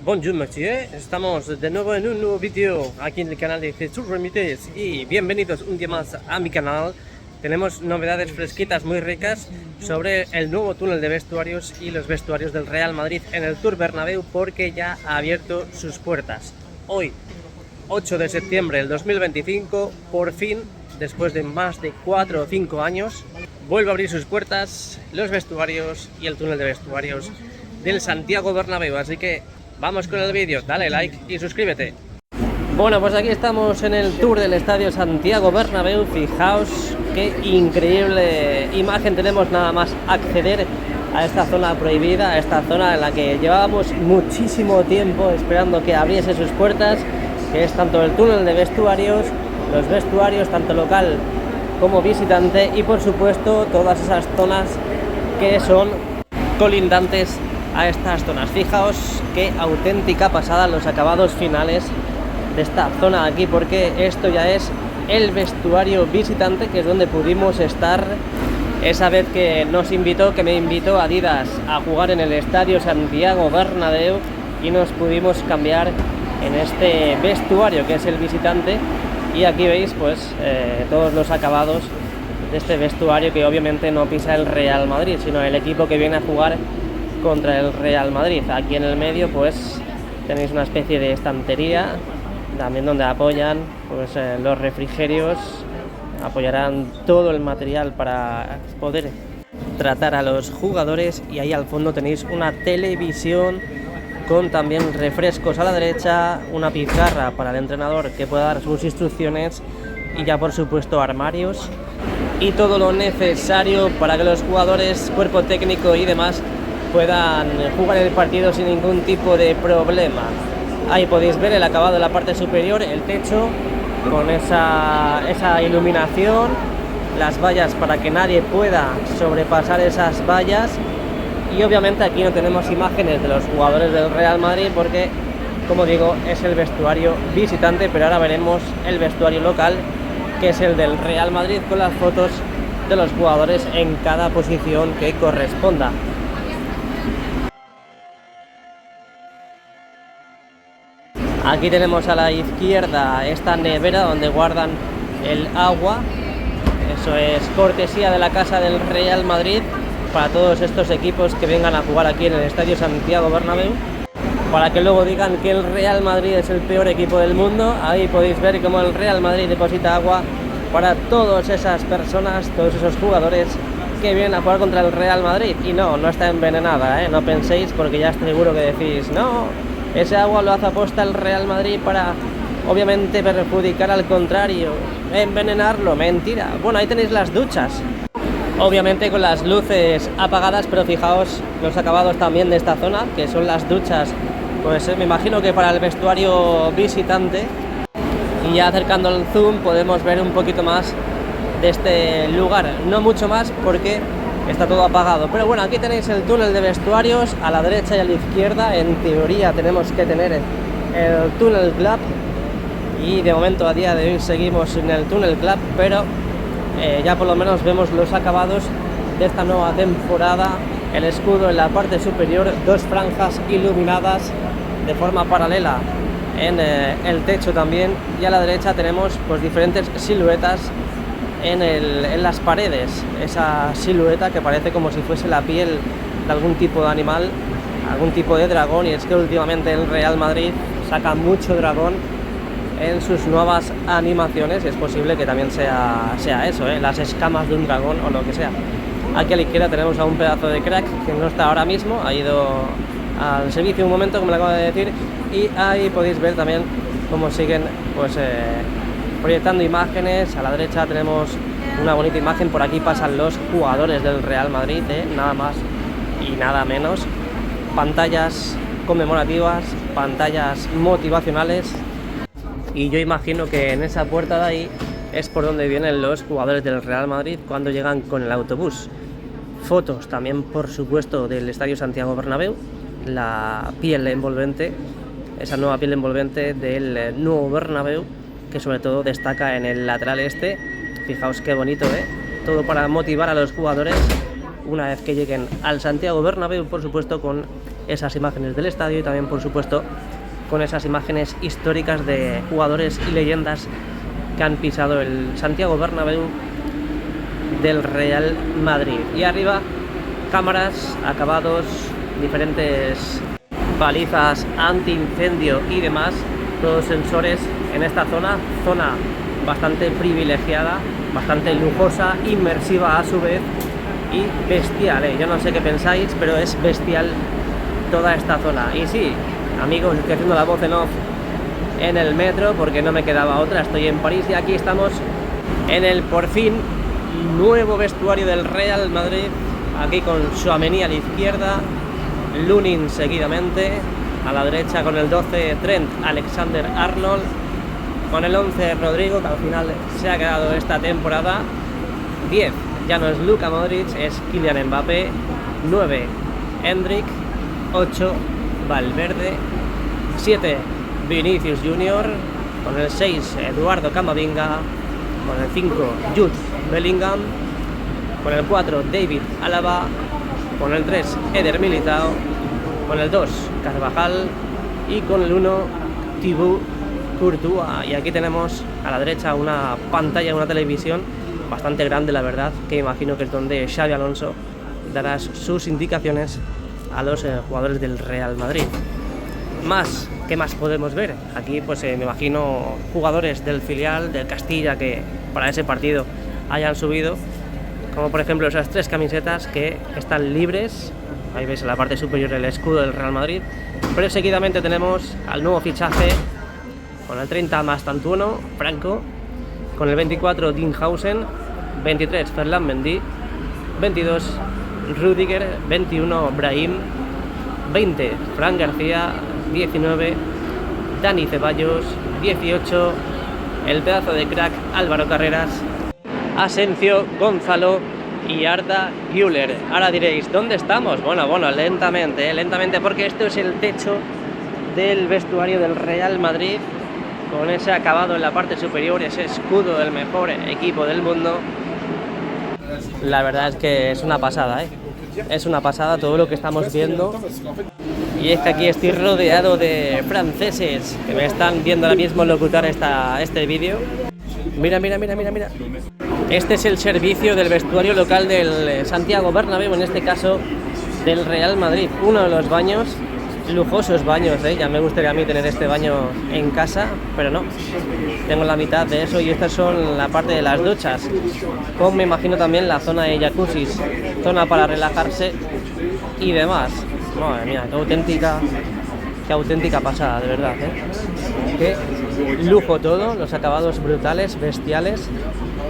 Bonjour monsieur, estamos de nuevo en un nuevo vídeo aquí en el canal de Jesús Remítez y bienvenidos un día más a mi canal. Tenemos novedades fresquitas muy ricas sobre el nuevo túnel de vestuarios y los vestuarios del Real Madrid en el Tour Bernabéu, porque ya ha abierto sus puertas. Hoy, 8 de septiembre del 2025, por fin, después de más de 4 o 5 años, vuelve a abrir sus puertas los vestuarios y el túnel de vestuarios del Santiago Bernabéu, así que vamos con el vídeo, dale like y suscríbete. Bueno, pues aquí estamos en el tour del Estadio Santiago Bernabéu. Fijaos qué increíble imagen tenemos nada más acceder a esta zona prohibida, a esta zona en la que llevábamos muchísimo tiempo esperando que abriese sus puertas, que es tanto el túnel de vestuarios, los vestuarios tanto local como visitante y por supuesto todas esas zonas que son colindantes a estas zonas. Fijaos qué auténtica pasada los acabados finales de esta zona de aquí, porque esto ya es el vestuario visitante, que es donde pudimos estar esa vez que me invitó Adidas a jugar en el Estadio Santiago Bernabéu y nos pudimos cambiar en este vestuario que es el visitante. Y aquí veis pues todos los acabados de este vestuario, que obviamente no pisa el Real Madrid, sino el equipo que viene a jugar contra el Real Madrid. Aquí en el medio pues tenéis una especie de estantería también donde apoyan pues los refrigerios, apoyarán todo el material para poder tratar a los jugadores, y ahí al fondo tenéis una televisión con también refrescos a la derecha, una pizarra para el entrenador que pueda dar sus instrucciones y ya por supuesto armarios y todo lo necesario para que los jugadores, cuerpo técnico y demás puedan jugar el partido sin ningún tipo de problema. Ahí podéis ver el acabado de la parte superior, el techo con esa iluminación, las vallas para que nadie pueda sobrepasar esas vallas. Y obviamente aquí no tenemos imágenes de los jugadores del Real Madrid porque, como digo, es el vestuario visitante, pero ahora veremos el vestuario local, que es el del Real Madrid, con las fotos de los jugadores en cada posición que corresponda. Aquí tenemos a la izquierda esta nevera donde guardan el agua. Eso es cortesía de la casa del Real Madrid para todos estos equipos que vengan a jugar aquí en el Estadio Santiago Bernabéu, para que luego digan que el Real Madrid es el peor equipo del mundo. Ahí podéis ver cómo el Real Madrid deposita agua para todas esas personas, todos esos jugadores que vienen a jugar contra el Real Madrid. Y no está envenenada, no penséis, porque ya estoy seguro que decís, no, ese agua lo hace aposta el Real Madrid para, obviamente, perjudicar al contrario, envenenarlo. Mentira. Bueno, ahí tenéis las duchas, obviamente con las luces apagadas, pero fijaos los acabados también de esta zona, que son las duchas, pues me imagino que para el vestuario visitante. Y ya acercando el zoom podemos ver un poquito más de este lugar, no mucho más porque está todo apagado, pero bueno, aquí tenéis el túnel de vestuarios a la derecha y a la izquierda. En teoría tenemos que tener el Tunnel Club y de momento a día de hoy seguimos en el Tunnel Club, pero ya por lo menos vemos los acabados de esta nueva temporada. El escudo en la parte superior, dos franjas iluminadas de forma paralela en el techo también, y a la derecha tenemos pues diferentes siluetas en las paredes. Esa silueta que parece como si fuese la piel de algún tipo de animal, algún tipo de dragón, y es que últimamente el Real Madrid saca mucho dragón en sus nuevas animaciones, y es posible que también sea eso, las escamas de un dragón o lo que sea. Aquí a la izquierda tenemos a un pedazo de crack que no está ahora mismo, ha ido al servicio un momento, como le acabo de decir, y ahí podéis ver también cómo siguen pues proyectando imágenes. A la derecha tenemos una bonita imagen, por aquí pasan los jugadores del Real Madrid, nada más y nada menos. Pantallas conmemorativas, pantallas motivacionales, y yo imagino que en esa puerta de ahí es por donde vienen los jugadores del Real Madrid cuando llegan con el autobús. Fotos también, por supuesto, del Estadio Santiago Bernabéu, la piel envolvente, esa nueva piel envolvente del nuevo Bernabéu, que sobre todo destaca en el lateral este. Fijaos qué bonito, todo para motivar a los jugadores una vez que lleguen al Santiago Bernabéu, por supuesto, con esas imágenes del estadio y también, por supuesto, con esas imágenes históricas de jugadores y leyendas que han pisado el Santiago Bernabéu del Real Madrid. Y arriba, cámaras, acabados, diferentes balizas antiincendio y demás, todos sensores en esta zona bastante privilegiada, bastante lujosa, inmersiva a su vez y bestial, Yo no sé qué pensáis, pero es bestial toda esta zona. Y sí, amigos, estoy haciendo la voz en off en el metro porque no me quedaba otra, estoy en París y aquí estamos en el, por fin, nuevo vestuario del Real Madrid, aquí con Tchouaméni a la izquierda, Lunin seguidamente, a la derecha con el 12 Trent Alexander-Arnold, con el 11 Rodrigo, que al final se ha quedado esta temporada, 10 ya no es Luka Modric, es Kylian Mbappé, 9 Endrick, 8 Valverde, 7 Vinicius Junior, con el 6 Eduardo Camavinga, con el 5 Jude Bellingham, con el 4 David Alaba, con el 3 Eder Militao, con el 2 Carvajal y con el 1 Thibaut Courtois. Y aquí tenemos a la derecha una pantalla, una televisión bastante grande, la verdad, que imagino que es donde Xabi Alonso dará sus indicaciones a los jugadores del Real Madrid. ¿Qué más podemos ver? Aquí pues me imagino jugadores del filial, del Castilla, que para ese partido hayan subido, como por ejemplo esas 3 camisetas que están libres. Ahí veis en la parte superior el escudo del Real Madrid, pero seguidamente tenemos al nuevo fichaje con el 30 Mastantuono, Franco, con el 24 Dinhausen, 23 Ferland Mendy, 22 Rüdiger, 21 Brahim, 20 Fran García, 19 Dani Ceballos, 18 el pedazo de crack Álvaro Carreras, Asensio, Gonzalo y Arda Güler. Ahora diréis, ¿dónde estamos? Bueno, lentamente, porque esto es el techo del vestuario del Real Madrid, con ese acabado en la parte superior, ese escudo del mejor equipo del mundo. La verdad es que es una pasada, Es una pasada todo lo que estamos viendo. Y es que aquí estoy rodeado de franceses que me están viendo ahora mismo locutar este vídeo. Mira. Este es el servicio del vestuario local del Santiago Bernabéu, en este caso del Real Madrid. Uno de los baños, lujosos baños, ya me gustaría a mí tener este baño en casa, pero no, tengo la mitad de eso. Y estas son la parte de las duchas, como me imagino también la zona de jacuzzis, zona para relajarse y demás. Madre mía, qué auténtica pasada, de verdad, qué lujo todo, los acabados brutales, bestiales.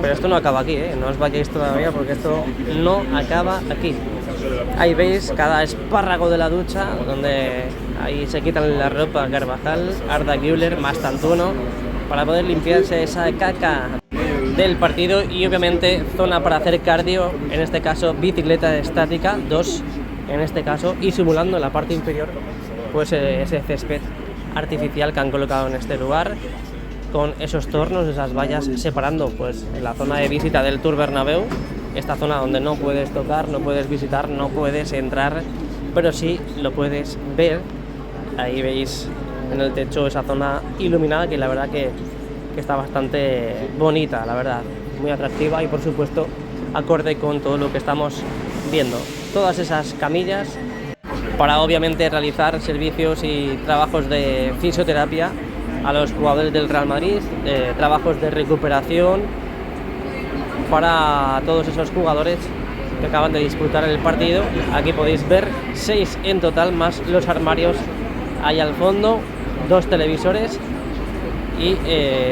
Pero esto no acaba aquí, no os vayáis todavía, porque esto no acaba aquí. Ahí veis cada espárrago de la ducha, donde ahí se quitan la ropa Carvajal, Arda Güler, Mastantuono, para poder limpiarse esa caca del partido. Y obviamente zona para hacer cardio, en este caso bicicleta estática, 2 en este caso, y simulando en la parte inferior pues ese césped artificial que han colocado en este lugar, con esos tornos, esas vallas separando pues la zona de visita del Tour Bernabéu, esta zona donde no puedes tocar, no puedes visitar, no puedes entrar, pero sí lo puedes ver. Ahí veis en el techo esa zona iluminada, que la verdad que está bastante bonita, la verdad, muy atractiva y por supuesto acorde con todo lo que estamos viendo. Todas esas camillas para obviamente realizar servicios y trabajos de fisioterapia a los jugadores del Real Madrid, trabajos de recuperación para todos esos jugadores que acaban de disputar el partido. Aquí podéis ver 6 en total, más los armarios ahí al fondo, 2 televisores y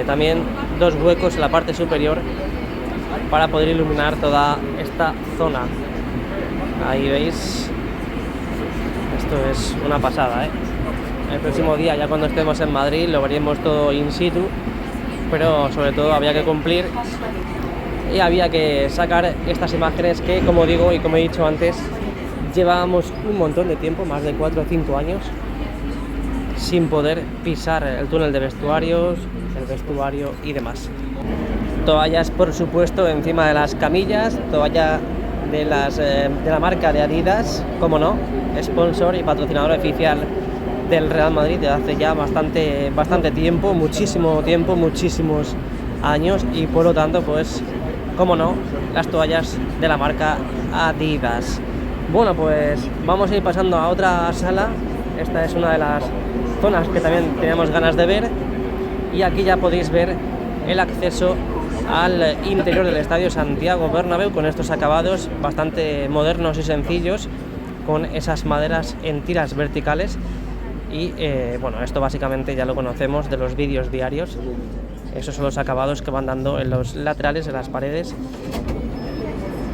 también 2 huecos en la parte superior para poder iluminar toda esta zona. Ahí veis, esto es una pasada, El próximo día, ya cuando estemos en Madrid, lo veremos todo in situ, pero sobre todo había que cumplir y había que sacar estas imágenes que, como digo y como he dicho antes, llevábamos un montón de tiempo, más de 4 o 5 años, sin poder pisar el túnel de vestuarios, el vestuario y demás. Toallas, por supuesto, encima de las camillas, toalla de la marca de Adidas, como no, sponsor y patrocinador oficial del Real Madrid desde hace ya bastante tiempo, muchísimos años, y por lo tanto, pues, como no, las toallas de la marca Adidas. Bueno, pues vamos a ir pasando a otra sala. Esta es una de las zonas que también teníamos ganas de ver, y aquí ya podéis ver el acceso al interior del estadio Santiago Bernabéu con estos acabados bastante modernos y sencillos, con esas maderas en tiras verticales. Y bueno, esto básicamente ya lo conocemos de los vídeos diarios. Esos son los acabados que van dando en los laterales, en las paredes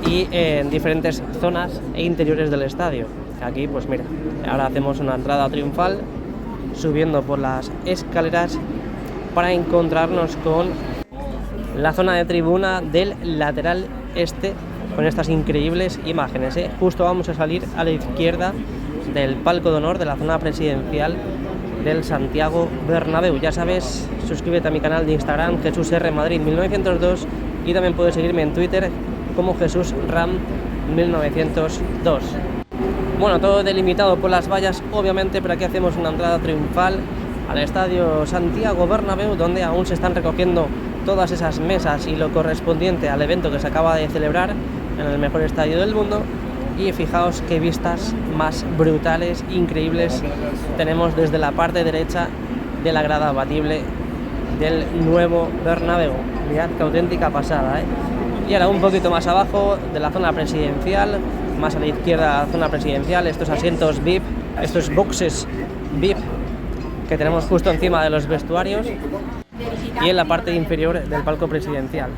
y en diferentes zonas e interiores del estadio. Aquí, pues mira, ahora hacemos una entrada triunfal subiendo por las escaleras para encontrarnos con la zona de tribuna del lateral este, con estas increíbles imágenes, ¿eh? Justo vamos a salir a la izquierda del palco de honor de la zona presidencial del Santiago Bernabéu. Ya sabes, suscríbete a mi canal de Instagram, Jesús R. Madrid 1902, y también puedes seguirme en Twitter como Jesús Ram 1902. Bueno, todo delimitado por las vallas, obviamente, pero aquí hacemos una entrada triunfal al estadio Santiago Bernabéu, donde aún se están recogiendo todas esas mesas y lo correspondiente al evento que se acaba de celebrar en el mejor estadio del mundo. Y fijaos qué vistas más brutales, increíbles tenemos desde la parte derecha de la grada abatible del nuevo Bernabéu. Mirad qué auténtica pasada, ¿eh? Y ahora un poquito más abajo de la zona presidencial, más a la izquierda de la zona presidencial, estos asientos VIP, estos boxes VIP que tenemos justo encima de los vestuarios y en la parte inferior del palco presidencial.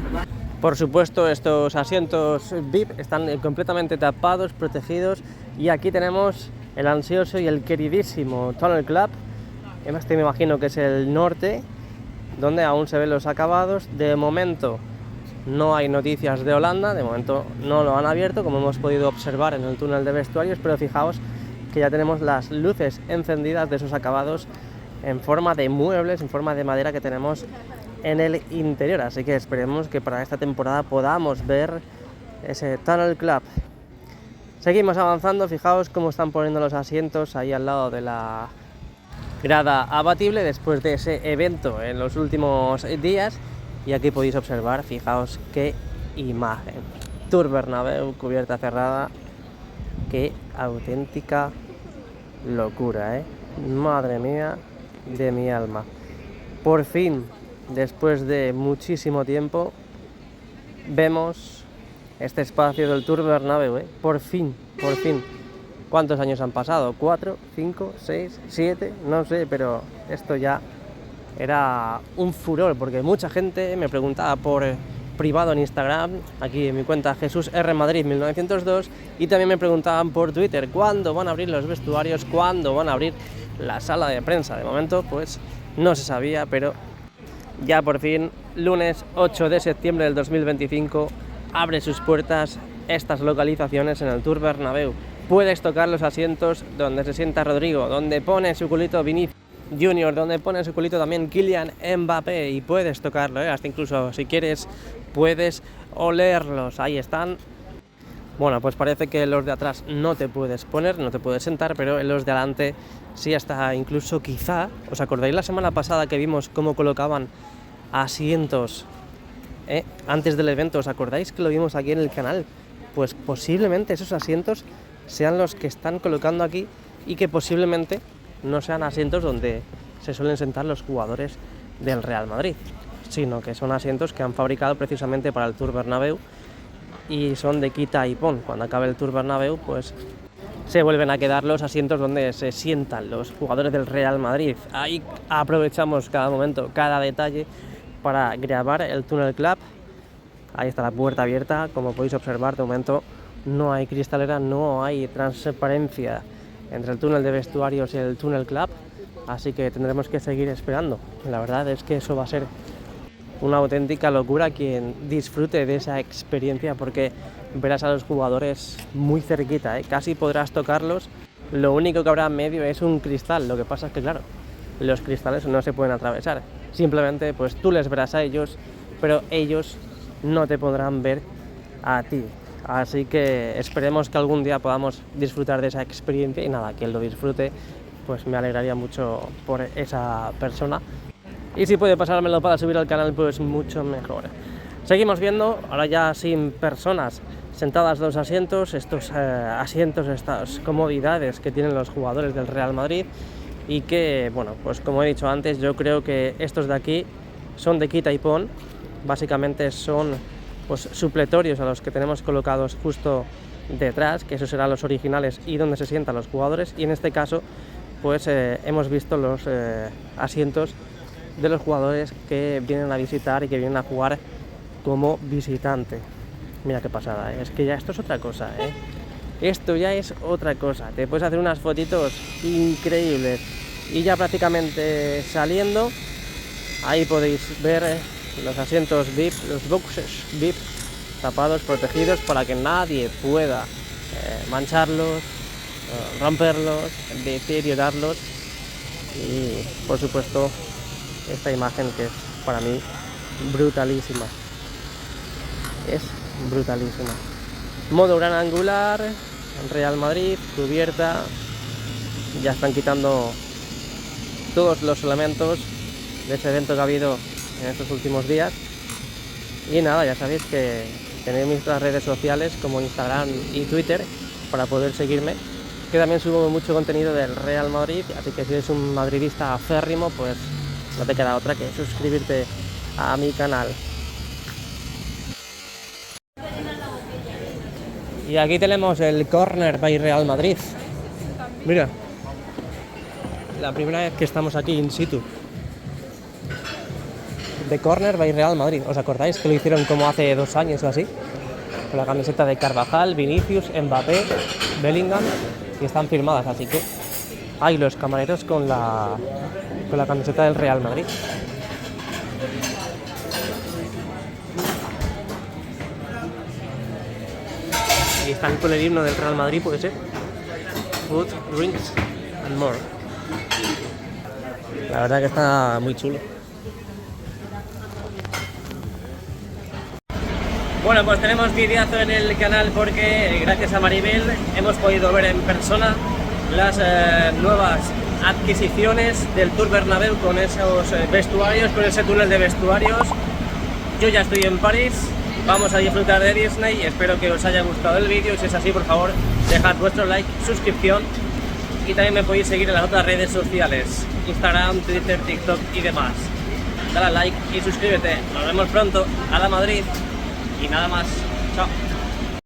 Por supuesto, estos asientos VIP están completamente tapados, protegidos, y aquí tenemos el ansioso y el queridísimo Tunnel Club. Este me imagino que es el norte, donde aún se ven los acabados. De momento no hay noticias de Holanda, de momento no lo han abierto, como hemos podido observar en el túnel de vestuarios, pero fijaos que ya tenemos las luces encendidas de esos acabados en forma de muebles, en forma de madera que tenemos en el interior, así que esperemos que para esta temporada podamos ver ese Tunnel Club. Seguimos avanzando, fijaos cómo están poniendo los asientos ahí al lado de la grada abatible después de ese evento en los últimos días, y aquí podéis observar, fijaos qué imagen. Tour Bernabéu, cubierta cerrada, qué auténtica locura, madre mía de mi alma. Por fin, después de muchísimo tiempo, vemos este espacio del Tour Bernabéu, por fin. ¿Cuántos años han pasado? ¿4, 5, 6, 7? No sé, pero esto ya era un furor, porque mucha gente me preguntaba por privado en Instagram, aquí en mi cuenta Jesús R. Madrid 1902, y también me preguntaban por Twitter cuándo van a abrir los vestuarios, cuándo van a abrir la sala de prensa. De momento, pues no se sabía, pero ya por fin, lunes 8 de septiembre del 2025, abre sus puertas estas localizaciones en el Tour Bernabéu. Puedes tocar los asientos donde se sienta Rodrigo, donde pone su culito Vinicius Junior, donde pone su culito también Kylian Mbappé, y puedes tocarlo, hasta incluso si quieres puedes olerlos, ahí están. Bueno, pues parece que en los de atrás no te puedes poner, no te puedes sentar, pero en los de adelante sí, hasta incluso quizá, ¿os acordáis la semana pasada que vimos cómo colocaban asientos antes del evento? ¿Os acordáis que lo vimos aquí en el canal? Pues posiblemente esos asientos sean los que están colocando aquí, y que posiblemente no sean asientos donde se suelen sentar los jugadores del Real Madrid, sino que son asientos que han fabricado precisamente para el Tour Bernabéu y son de quita y pon. Cuando acabe el Tour Bernabéu, pues se vuelven a quedar los asientos donde se sientan los jugadores del Real Madrid. Ahí aprovechamos cada momento, cada detalle para grabar el Tunnel Club. Ahí está la puerta abierta, como podéis observar. De momento no hay cristalera, no hay transparencia entre el túnel de vestuarios y el Tunnel Club, así que tendremos que seguir esperando. La verdad es que eso va a ser una auténtica locura quien disfrute de esa experiencia, porque verás a los jugadores muy cerquita, casi podrás tocarlos. Lo único que habrá en medio es un cristal. Lo que pasa es que, claro, los cristales no se pueden atravesar, simplemente pues tú les verás a ellos, pero ellos no te podrán ver a ti. Así que esperemos que algún día podamos disfrutar de esa experiencia y nada, quien lo disfrute, pues me alegraría mucho por esa persona. Y si puede pasármelo para subir al canal, pues mucho mejor. Seguimos viendo, ahora ya sin personas sentadas los asientos, estos asientos, estas comodidades que tienen los jugadores del Real Madrid y que, bueno, pues como he dicho antes, yo creo que estos de aquí son de quita y pon, básicamente son pues supletorios a los que tenemos colocados justo detrás, que esos serán los originales y donde se sientan los jugadores, y en este caso pues hemos visto los asientos de los jugadores que vienen a visitar y que vienen a jugar como visitante. Mira qué pasada, es que ya esto es otra cosa, esto ya es otra cosa, te puedes hacer unas fotitos increíbles. Y ya prácticamente saliendo, ahí podéis ver los asientos VIP, los boxes VIP tapados, protegidos para que nadie pueda mancharlos, romperlos, deteriorarlos. Y por supuesto esta imagen que es para mí brutalísima, es brutalísima. Modo gran angular, Real Madrid, cubierta, ya están quitando todos los elementos de ese evento que ha habido en estos últimos días. Y nada, ya sabéis que tenéis mis otras redes sociales como Instagram y Twitter para poder seguirme, que también subo mucho contenido del Real Madrid, así que si eres un madridista aférrimo, pues no te queda otra que suscribirte a mi canal. Y aquí tenemos el Corner by Real Madrid. Mira, la primera vez que estamos aquí in situ. The Corner by Real Madrid. ¿Os acordáis que lo hicieron como hace 2 años o así? Con la camiseta de Carvajal, Vinicius, Mbappé, Bellingham, y están firmadas, así que hay los camareros con la camiseta del Real Madrid. Y están con el himno del Real Madrid, puede ser. Food, drinks and more. La verdad que está muy chulo. Bueno, pues tenemos videazo en el canal porque gracias a Maribel hemos podido ver en persona las nuevas adquisiciones del Tour Bernabéu con esos vestuarios, con ese túnel de vestuarios. Yo ya estoy en París, vamos a disfrutar de Disney y espero que os haya gustado el vídeo. Si es así, por favor, dejad vuestro like, suscripción y también me podéis seguir en las otras redes sociales, Instagram, Twitter, TikTok y demás. Dale a like y suscríbete. Nos vemos pronto. A la Madrid. Y nada más. Chao.